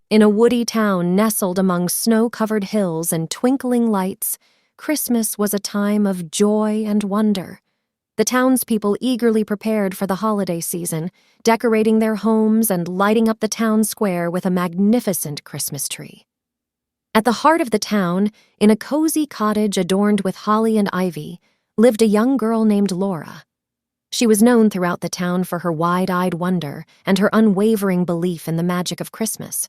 In a woody town nestled among snow-covered hills and twinkling lights, Christmas was a time of joy and wonder. The townspeople eagerly prepared for the holiday season, decorating their homes and lighting up the town square with a magnificent Christmas tree. At the heart of the town, in a cozy cottage adorned with holly and ivy, lived a young girl named Laura. She was known throughout the town for her wide-eyed wonder and her unwavering belief in the magic of Christmas.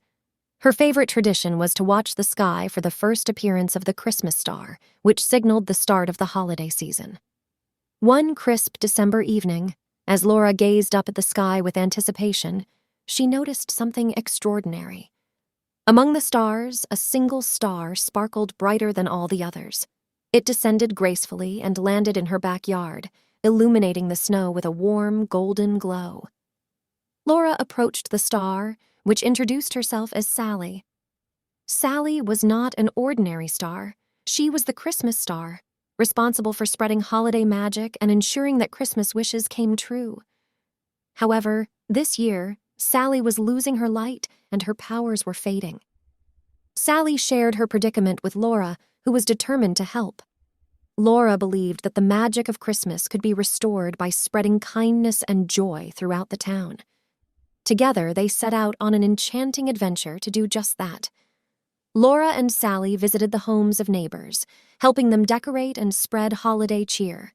Her favorite tradition was to watch the sky for the first appearance of the Christmas star, which signaled the start of the holiday season. One crisp December evening, as Laura gazed up at the sky with anticipation, she noticed something extraordinary. Among the stars, a single star sparkled brighter than all the others. It descended gracefully and landed in her backyard, illuminating the snow with a warm, golden glow. Laura approached the star, which introduced herself as Sally. Sally was not an ordinary star. She was the Christmas star, responsible for spreading holiday magic and ensuring that Christmas wishes came true. However, this year, Sally was losing her light and her powers were fading. Sally shared her predicament with Laura, who was determined to help. Laura believed that the magic of Christmas could be restored by spreading kindness and joy throughout the town. Together, they set out on an enchanting adventure to do just that. Laura and Sally visited the homes of neighbors, helping them decorate and spread holiday cheer.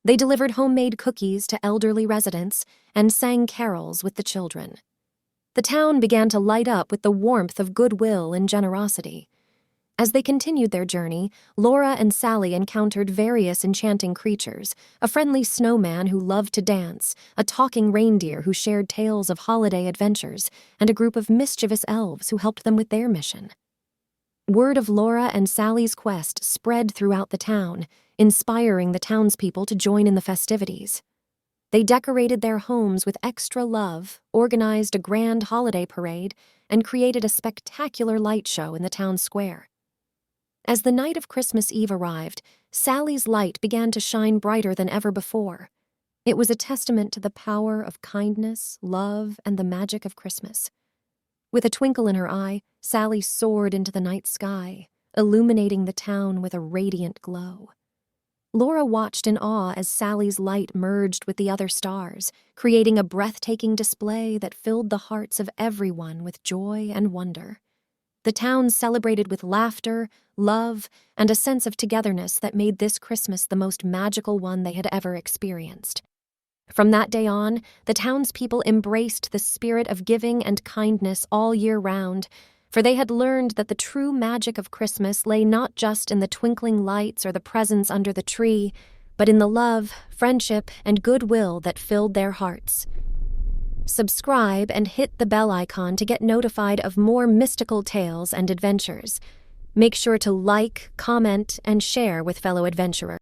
They delivered homemade cookies to elderly residents and sang carols with the children. The town began to light up with the warmth of goodwill and generosity. As they continued their journey, Laura and Sally encountered various enchanting creatures, a friendly snowman who loved to dance, a talking reindeer who shared tales of holiday adventures, and a group of mischievous elves who helped them with their mission. Word of Laura and Sally's quest spread throughout the town, inspiring the townspeople to join in the festivities. They decorated their homes with extra love, organized a grand holiday parade, and created a spectacular light show in the town square. As the night of Christmas Eve arrived, Sally's light began to shine brighter than ever before. It was a testament to the power of kindness, love, and the magic of Christmas. With a twinkle in her eye, Sally soared into the night sky, illuminating the town with a radiant glow. Laura watched in awe as Sally's light merged with the other stars, creating a breathtaking display that filled the hearts of everyone with joy and wonder. The town celebrated with laughter, love, and a sense of togetherness that made this Christmas the most magical one they had ever experienced. From that day on, the townspeople embraced the spirit of giving and kindness all year round, for they had learned that the true magic of Christmas lay not just in the twinkling lights or the presents under the tree, but in the love, friendship, and goodwill that filled their hearts. Subscribe and hit the bell icon to get notified of more mystical tales and adventures. Make sure to like, comment, and share with fellow adventurers.